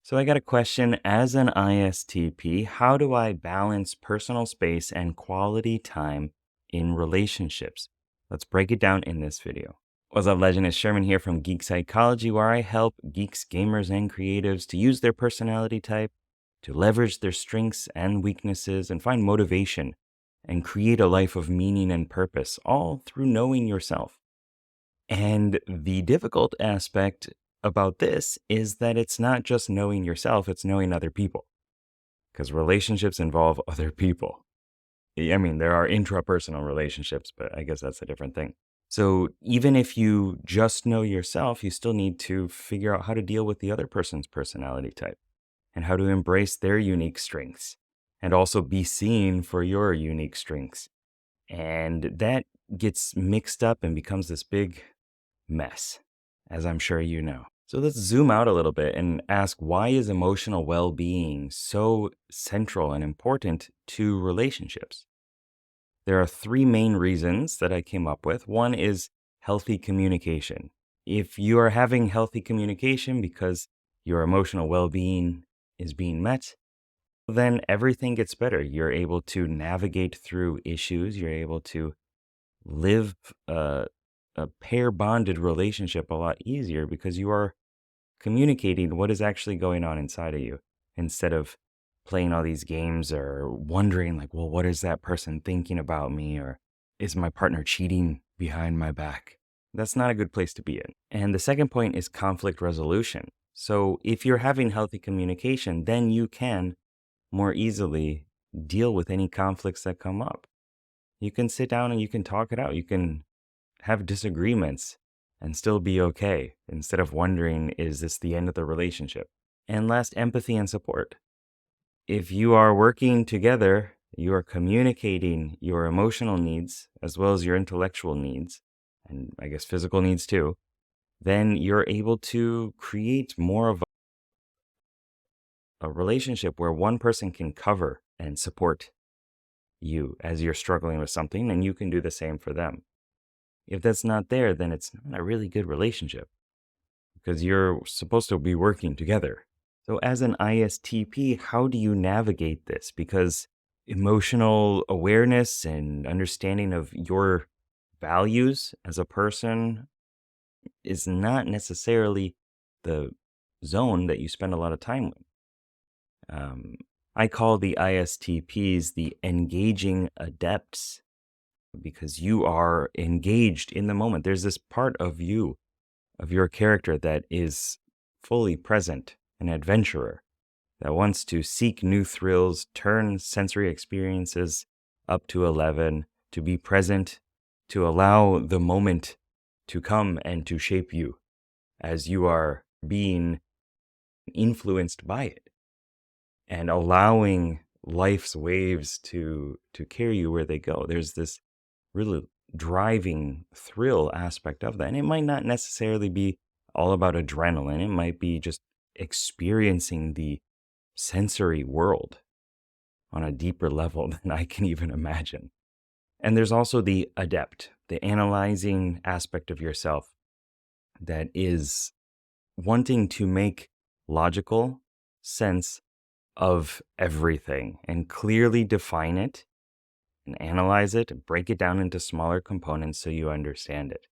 So I got a question. As an ISTP, how do I balance personal space and quality time in relationships? Let's break it down in this video. What's up, legend? It's Sherman here from Geek Psychology, where I help geeks, gamers, and creatives to use their personality type to leverage their strengths and weaknesses and find motivation and create a life of meaning and purpose, all through knowing yourself. And the difficult aspect about this is that it's not just knowing yourself, it's knowing other people, because relationships involve other people. I mean, there are intrapersonal relationships, but I guess that's a different thing. So even if you just know yourself, you still need to figure out how to deal with the other person's personality type and how to embrace their unique strengths and also be seen for your unique strengths. And that gets mixed up and becomes this big mess, as I'm sure you know. So let's zoom out a little bit and ask, why is emotional well being so central and important to relationships? There are three main reasons that I came up with. One is healthy communication. If you are having healthy communication because your emotional well being is being met, then everything gets better. You're able to navigate through issues, you're able to live a pair bonded relationship a lot easier because you are communicating what is actually going on inside of you instead of playing all these games or wondering, like, well, what is that person thinking about me? Or is my partner cheating behind my back? That's not a good place to be in. And the second point is conflict resolution. So if you're having healthy communication, then you can more easily deal with any conflicts that come up. You can sit down and you can talk it out. You can have disagreements and still be okay instead of wondering, is this the end of the relationship? And last, empathy and support. If you are working together, you are communicating your emotional needs as well as your intellectual needs, and I guess physical needs too, then you're able to create more of a relationship where one person can cover and support you as you're struggling with something, and you can do the same for them. If that's not there, then it's not a really good relationship because you're supposed to be working together. So, as an ISTP, how do you navigate this? Because emotional awareness and understanding of your values as a person is not necessarily the zone that you spend a lot of time with. Um, I call the ISTPs the engaging adepts because you are engaged in the moment. There's this part of you, of your character, that is fully present, an adventurer that wants to seek new thrills, turn sensory experiences up to 11, to be present, to allow the moment to come and to shape you as you are being influenced by it and allowing life's waves to carry you where they go. There's this really driving thrill aspect of that. And it might not necessarily be all about adrenaline. It might be just experiencing the sensory world on a deeper level than I can even imagine. And there's also the adept, the analyzing aspect of yourself that is wanting to make logical sense of everything and clearly define it and analyze it and break it down into smaller components so you understand it.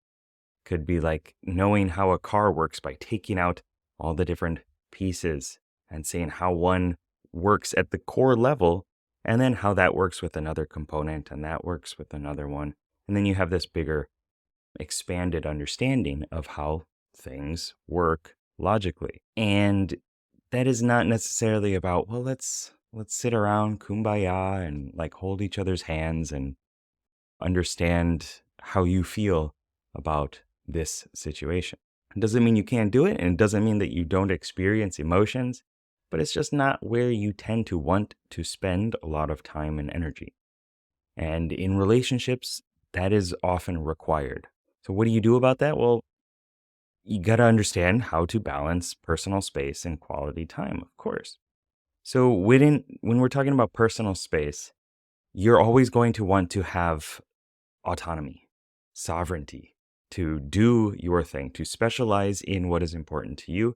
Could be like knowing how a car works by taking out all the different pieces and seeing how one works at the core level and then how that works with another component and that works with another one. And then you have this bigger expanded understanding of how things work logically. And that is not necessarily about, well, let's sit around kumbaya and like hold each other's hands and understand how you feel about this situation. It doesn't mean you can't do it, and it doesn't mean that you don't experience emotions, but it's just not where you tend to want to spend a lot of time and energy. And in relationships, that is often required. So what do you do about that? Well, you got to understand how to balance personal space and quality time, of course. So when we're talking about personal space, you're always going to want to have autonomy, sovereignty, to do your thing, to specialize in what is important to you,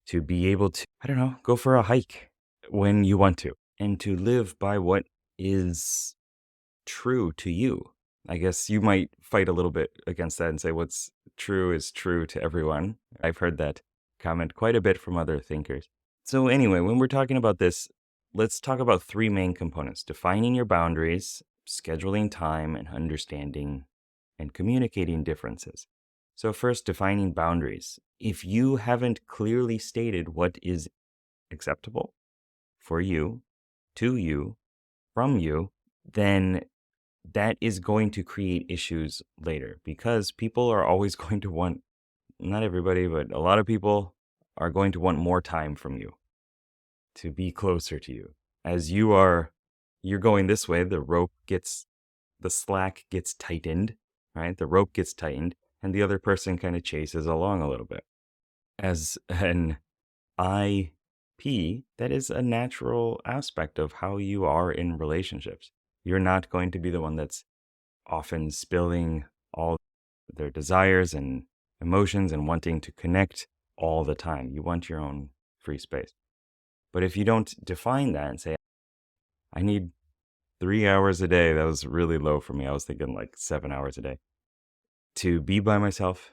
to be able to, I don't know, go for a hike when you want to, and to live by what is true to you. I guess you might fight a little bit against that and say what's true is true to everyone. I've heard that comment quite a bit from other thinkers. So, anyway, when we're talking about this, let's talk about three main components: defining your boundaries, scheduling time, and understanding and communicating differences. So, first, defining boundaries. If you haven't clearly stated what is acceptable for you, to you, from you, then that is going to create issues later because people are always going to want, not everybody, but a lot of people are going to want more time from you to be closer to you. As you're going this way, the slack gets tightened, right? The rope gets tightened and the other person kind of chases along a little bit. As an IP, that is a natural aspect of how you are in relationships. You're not going to be the one that's often spilling all their desires and emotions and wanting to connect all the time. You want your own free space. But if you don't define that and say, I need 3 hours a day, that was really low for me. I was thinking like 7 hours a day to be by myself,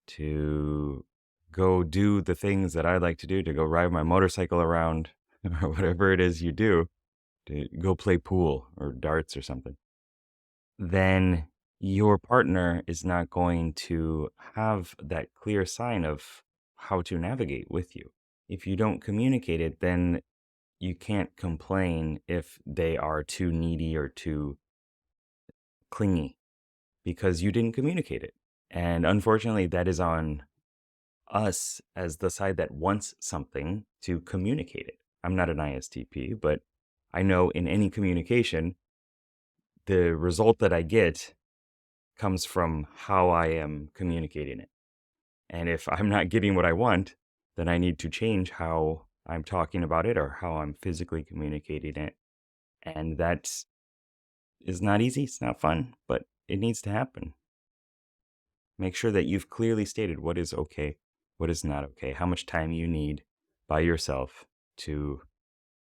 to go do the things that I like to do, to go ride my motorcycle around or whatever it is you do, to go play pool or darts or something, then your partner is not going to have that clear sign of how to navigate with you. If you don't communicate it, then you can't complain if they are too needy or too clingy because you didn't communicate it. And unfortunately, that is on us as the side that wants something to communicate it. I'm not an ISTP, but I know in any communication, the result that I get comes from how I am communicating it. And if I'm not getting what I want, then I need to change how I'm talking about it or how I'm physically communicating it. And that is not easy. It's not fun, but it needs to happen. Make sure that you've clearly stated what is okay, what is not okay, how much time you need by yourself to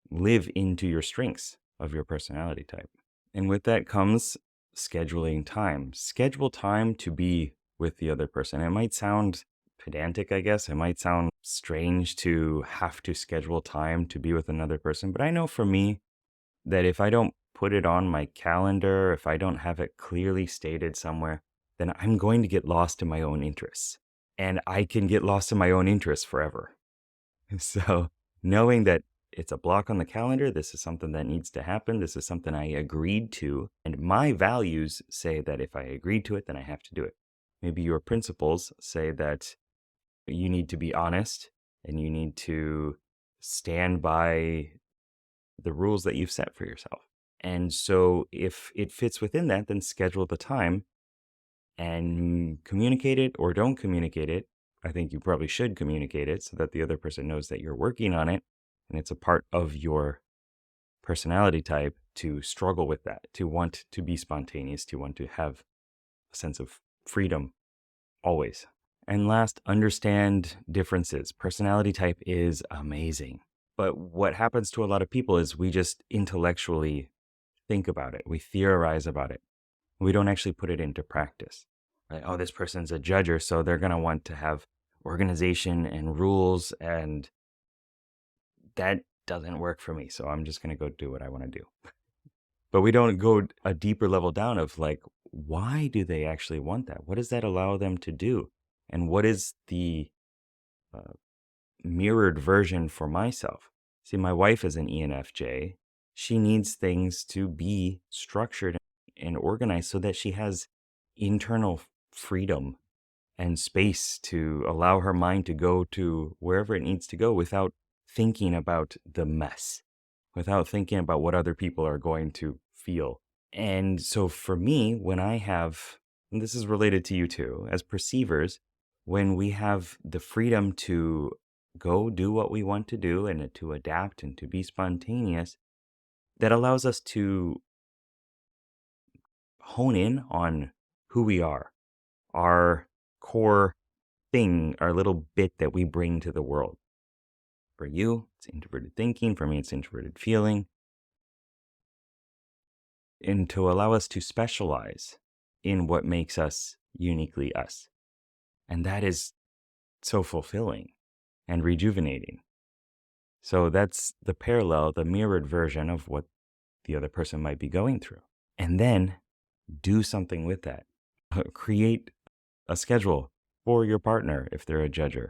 live into your strengths of your personality type. And with that comes scheduling time. Schedule time to be with the other person. It might sound pedantic, I guess. It might sound strange to have to schedule time to be with another person. But I know for me that if I don't put it on my calendar, if I don't have it clearly stated somewhere, then I'm going to get lost in my own interests. And I can get lost in my own interests forever. So knowing that it's a block on the calendar, this is something that needs to happen, this is something I agreed to, and my values say that if I agreed to it, then I have to do it. Maybe your principles say that you need to be honest and you need to stand by the rules that you've set for yourself. And so if it fits within that, then schedule the time and communicate it or don't communicate it. I think you probably should communicate it so that the other person knows that you're working on it and it's a part of your personality type to struggle with that, to want to be spontaneous, to want to have a sense of freedom always. And last, understand differences. Personality type is amazing. But what happens to a lot of people is we just intellectually think about it, we theorize about it. We don't actually put it into practice. Right? Oh, this person's a judger, so they're going to want to have organization and rules, and that doesn't work for me. So I'm just going to go do what I want to do. But we don't go a deeper level down of like, why do they actually want that? What does that allow them to do? And what is the uh, mirrored version for myself? See, my wife is an ENFJ. She needs things to be structured and organized so that she has internal freedom and space to allow her mind to go to wherever it needs to go without thinking about the mess, without thinking about what other people are going to feel. And so for me, when I have, and this is related to you too, as perceivers, when we have the freedom to go do what we want to do and to adapt and to be spontaneous, that allows us to hone in on who we are, our core thing, our little bit that we bring to the world. For you, it's introverted thinking. For me, it's introverted feeling. And to allow us to specialize in what makes us uniquely us. And that is so fulfilling and rejuvenating. So that's the parallel, the mirrored version of what the other person might be going through. And then do something with that. Create a schedule for your partner if they're a judger.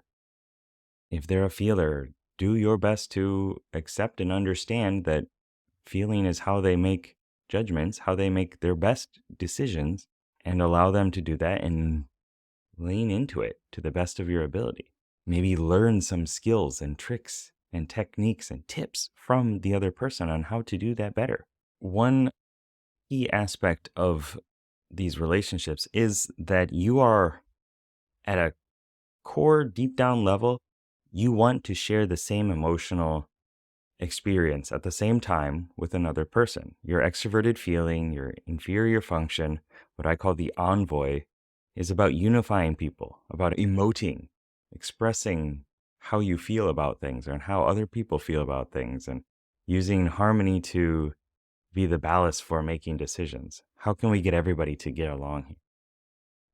If they're a feeler, do your best to accept and understand that feeling is how they make judgments, how they make their best decisions, and allow them to do that and lean into it to the best of your ability. Maybe learn some skills and tricks and techniques and tips from the other person on how to do that better. One key aspect of these relationships is that you are at a core, deep down level, you want to share the same emotional experience at the same time with another person. Your extroverted feeling, your inferior function, what I call the envoy, is about unifying people, about emoting, expressing how you feel about things and how other people feel about things, and using harmony to be the ballast for making decisions. How can we get everybody to get along here?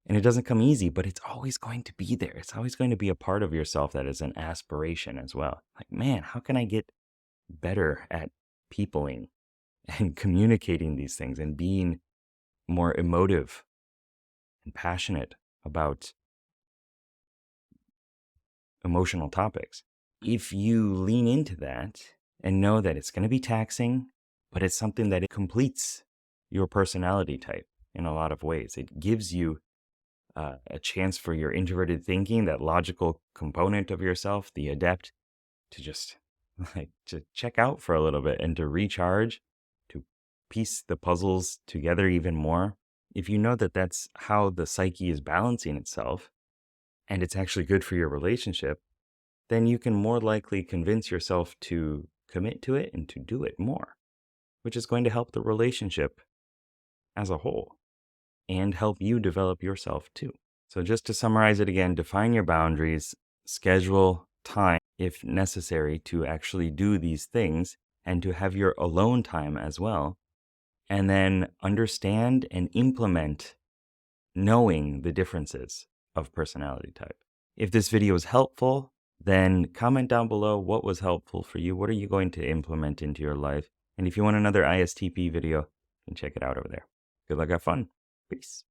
And it doesn't come easy, but it's always going to be there. It's always going to be a part of yourself that is an aspiration as well. Like, man, how can I get better at peopling and communicating these things and being more emotive and passionate about emotional topics? If you lean into that and know that it's going to be taxing, but it's something that it completes your personality type in a lot of ways. It gives you a chance for your introverted thinking, that logical component of yourself, the adept, to just like to check out for a little bit and to recharge, to piece the puzzles together even more. If you know that that's how the psyche is balancing itself and it's actually good for your relationship, then you can more likely convince yourself to commit to it and to do it more, which is going to help the relationship as a whole and help you develop yourself too. So just to summarize it again, define your boundaries, schedule time if necessary to actually do these things and to have your alone time as well. And then understand and implement knowing the differences of personality type. If this video is helpful, then comment down below what was helpful for you. What are you going to implement into your life? And if you want another ISTP video, you can check it out over there. Good luck, have fun. Peace.